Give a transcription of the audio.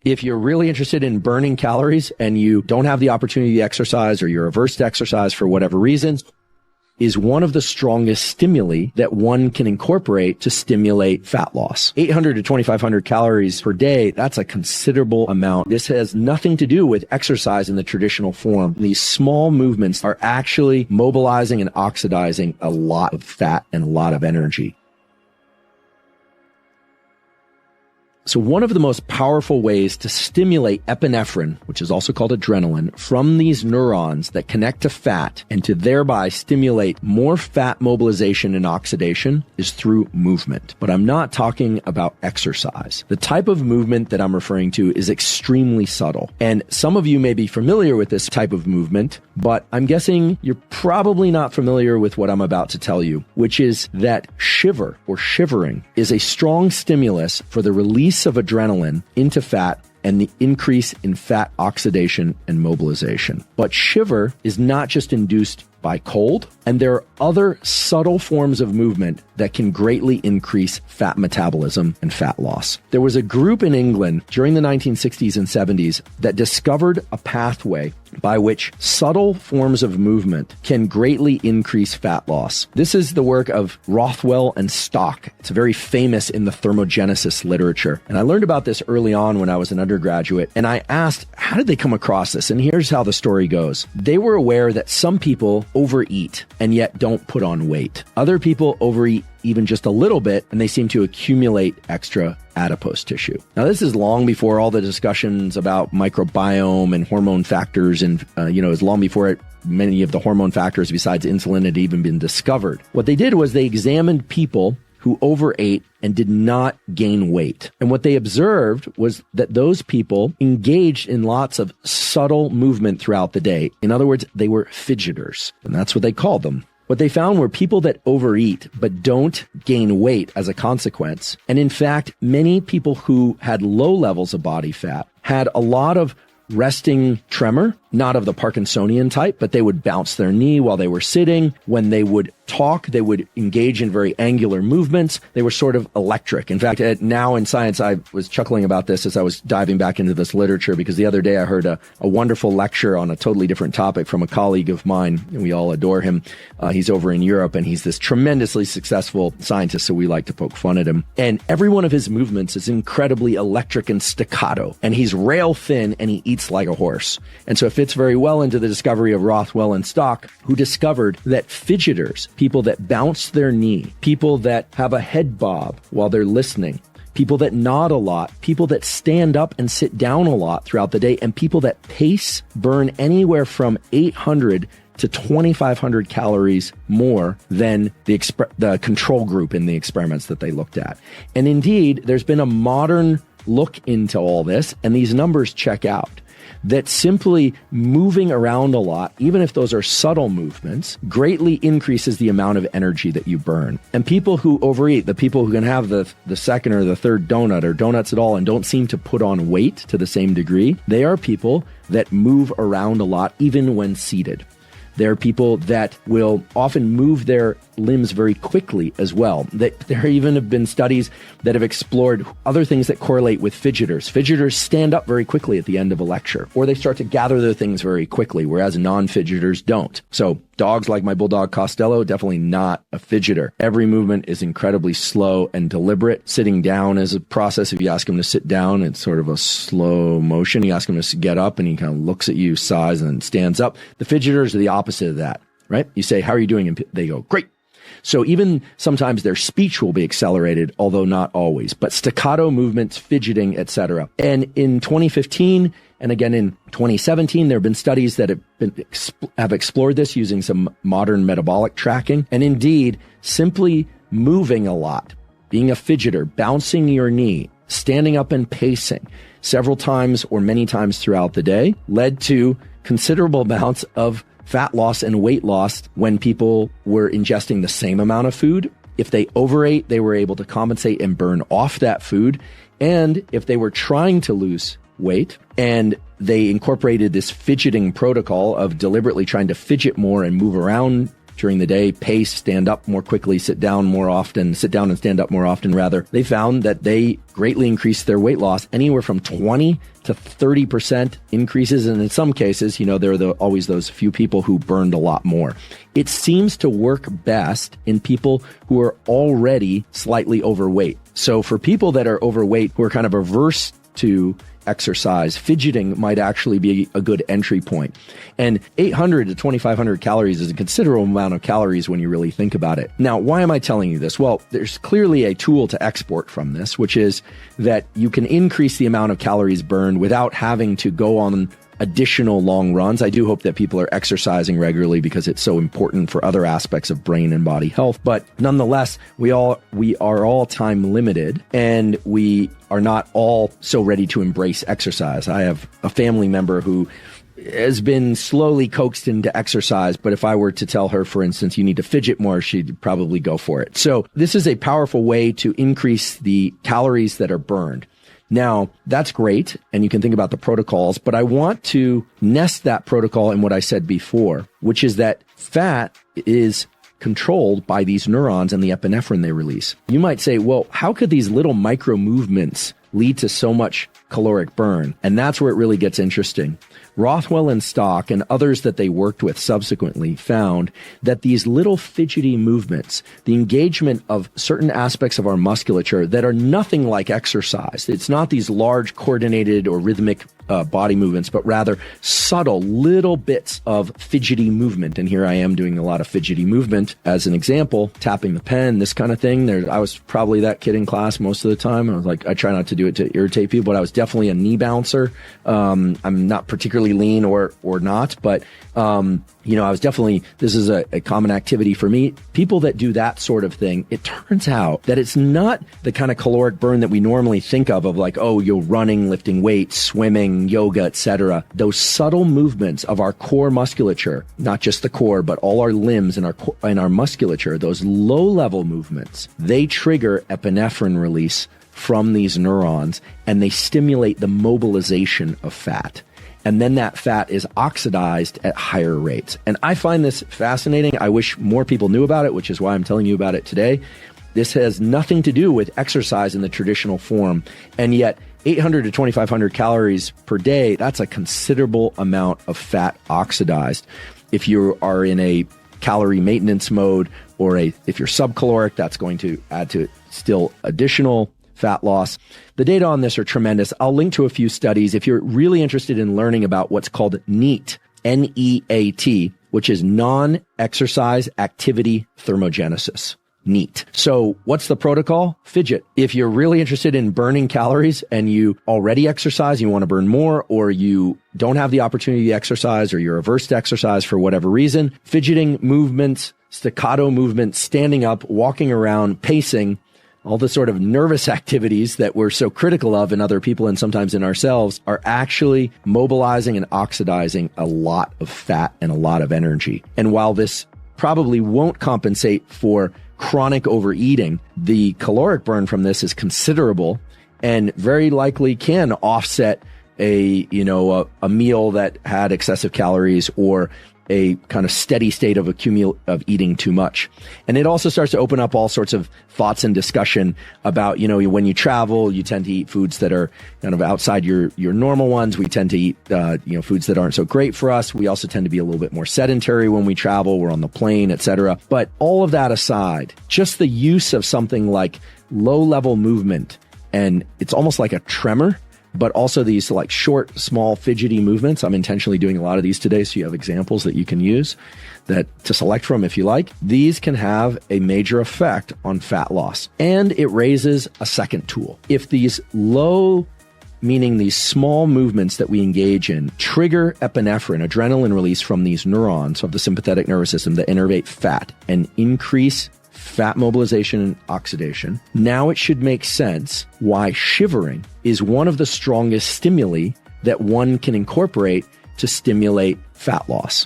If you're really interested in burning calories and you don't have the opportunity to exercise or you're averse to exercise for whatever reason, is one of the strongest stimuli that one can incorporate to stimulate fat loss. 800 to 2,500 calories per day, that's a considerable amount. This has nothing to do with exercise in the traditional form. These small movements are actually mobilizing and oxidizing a lot of fat and a lot of energy. So one of the most powerful ways to stimulate epinephrine, which is also called adrenaline, from these neurons that connect to fat and to thereby stimulate more fat mobilization and oxidation is through movement. But I'm not talking about exercise. The type of movement that I'm referring to is extremely subtle. And some of you may be familiar with this type of movement, but I'm guessing you're probably not familiar with what I'm about to tell you, which is that shiver or shivering is a strong stimulus for the release of adrenaline into fat and the increase in fat oxidation and mobilization. But shiver is not just induced by cold, and there are other subtle forms of movement that can greatly increase fat metabolism and fat loss. There was a group in England during the 1960s and 70s that discovered a pathway by which subtle forms of movement can greatly increase fat loss. This is the work of Rothwell and Stock. It's very famous in the thermogenesis literature. And I learned about this early on when I was an undergraduate, and I asked, how did they come across this? And here's how the story goes. They were aware that some people overeat and yet don't put on weight. Other people overeat even just a little bit, and they seem to accumulate extra adipose tissue. Now, this is long before all the discussions about microbiome and hormone factors, and is long before many of the hormone factors besides insulin had even been discovered. What they did was they examined people who overate and did not gain weight. And what they observed was that those people engaged in lots of subtle movement throughout the day. In other words, they were fidgeters, and that's what they called them. What they found were people that overeat but don't gain weight as a consequence. And in fact, many people who had low levels of body fat had a lot of resting tremor, not of the Parkinsonian type, but they would bounce their knee while they were sitting. When they would talk, they would engage in very angular movements. They were sort of electric. In fact, now in science, I was chuckling about this as I was diving back into this literature, because the other day I heard a wonderful lecture on a totally different topic from a colleague of mine, and we all adore him. He's over in Europe, and he's this tremendously successful scientist, so we like to poke fun at him. And every one of his movements is incredibly electric and staccato, and he's rail thin, and he eats like a horse. And so it fits very well into the discovery of Rothwell and Stock, who discovered that fidgeters, people that bounce their knee, people that have a head bob while they're listening, people that nod a lot, people that stand up and sit down a lot throughout the day, and people that pace burn anywhere from 800 to 2,500 calories more than the control group in the experiments that they looked at. And indeed, there's been a modern look into all this, and these numbers check out. That simply moving around a lot, even if those are subtle movements, greatly increases the amount of energy that you burn. And people who overeat, the people who can have the second or the third donut or donuts at all and don't seem to put on weight to the same degree, they are people that move around a lot even when seated. There are people that will often move their limbs very quickly as well. There even have been studies that have explored other things that correlate with fidgeters. Fidgeters stand up very quickly at the end of a lecture, or they start to gather their things very quickly, whereas non-fidgeters don't. So dogs like my bulldog Costello, definitely not a fidgeter. Every movement is incredibly slow and deliberate. Sitting down is a process. If you ask him to sit down, it's sort of a slow motion. You ask him to get up and he kind of looks at you, sighs, and then stands up. The fidgeters are the opposite of that, right? You say, how are you doing? And they go, great. So even sometimes their speech will be accelerated, although not always, but staccato movements, fidgeting, etc. And in 2015 and again in 2017, there have been studies that have explored this using some modern metabolic tracking. And indeed, simply moving a lot, being a fidgeter, bouncing your knee, standing up and pacing several times or many times throughout the day led to considerable amounts of fat loss and weight loss when people were ingesting the same amount of food. If they overate, they were able to compensate and burn off that food. And if they were trying to lose weight and they incorporated this fidgeting protocol of deliberately trying to fidget more and move around during the day, pace, stand up more quickly, sit down and stand up more often rather, they found that they greatly increased their weight loss, anywhere from 20 to 30% increases. And in some cases, there are always those few people who burned a lot more. It seems to work best in people who are already slightly overweight. So for people that are overweight, who are kind of averse to exercise, fidgeting might actually be a good entry point. And 800 to 2,500 calories is a considerable amount of calories when you really think about it. Now, why am I telling you this? Well, there's clearly a tool to export from this, which is that you can increase the amount of calories burned without having to go on additional long runs. I do hope that people are exercising regularly because it's so important for other aspects of brain and body health. But nonetheless, we are all time limited, and we are not all so ready to embrace exercise. I have a family member who has been slowly coaxed into exercise, but if I were to tell her, for instance, you need to fidget more, she'd probably go for it. So this is a powerful way to increase the calories that are burned. Now, that's great, and you can think about the protocols, but I want to nest that protocol in what I said before, which is that fat is controlled by these neurons and the epinephrine they release. You might say, well, how could these little micro movements lead to so much caloric burn? And that's where it really gets interesting. Rothwell and Stock and others that they worked with subsequently found that these little fidgety movements, the engagement of certain aspects of our musculature that are nothing like exercise, it's not these large coordinated or rhythmic body movements, but rather subtle little bits of fidgety movement. And here I am doing a lot of fidgety movement as an example, tapping the pen, this kind of thing. I was probably that kid in class most of the time. I was like, I try not to do it to irritate people, but I was definitely a knee bouncer. I'm not particularly lean or not, but I was definitely, this is a common activity for me. People that do that sort of thing, it turns out that it's not the kind of caloric burn that we normally think of like, oh, you're running, lifting weights, swimming, yoga, etc. Those subtle movements of our core musculature, not just the core, but all our limbs and our musculature, those low-level movements, they trigger epinephrine release from these neurons, and they stimulate the mobilization of fat. And then that fat is oxidized at higher rates. And I find this fascinating. I wish more people knew about it, which is why I'm telling you about it today. This has nothing to do with exercise in the traditional form. And yet 800 to 2,500 calories per day, that's a considerable amount of fat oxidized. If you are in a calorie maintenance mode, or if you're subcaloric, that's going to add to still additional fat loss. The data on this are tremendous. I'll link to a few studies if you're really interested in learning about what's called N.E.A.T, N-E.A.T, which is Non-Exercise Activity Thermogenesis. N.E.A.T. So what's the protocol? Fidget. If you're really interested in burning calories and you already exercise, you want to burn more, or you don't have the opportunity to exercise, or you're averse to exercise for whatever reason, fidgeting movements, staccato movements, standing up, walking around, pacing, all the sort of nervous activities that we're so critical of in other people and sometimes in ourselves are actually mobilizing and oxidizing a lot of fat and a lot of energy. And while this probably won't compensate for chronic overeating, the caloric burn from this is considerable and very likely can offset a meal that had excessive calories or a kind of steady state of eating too much. And it also starts to open up all sorts of thoughts and discussion about, when you travel, you tend to eat foods that are kind of outside your normal ones. We tend to eat, foods that aren't so great for us. We also tend to be a little bit more sedentary when we travel. We're on the plane, etc. But all of that aside, just the use of something like low-level movement, and it's almost like a tremor, but also these like short, small, fidgety movements. I'm intentionally doing a lot of these today, so you have examples that you can use that to select from if you like. These can have a major effect on fat loss. And it raises a second tool. If these low, meaning these small movements that we engage in, trigger epinephrine, adrenaline release from these neurons of the sympathetic nervous system that innervate fat and increase fat mobilization and oxidation, now it should make sense why shivering is one of the strongest stimuli that one can incorporate to stimulate fat loss.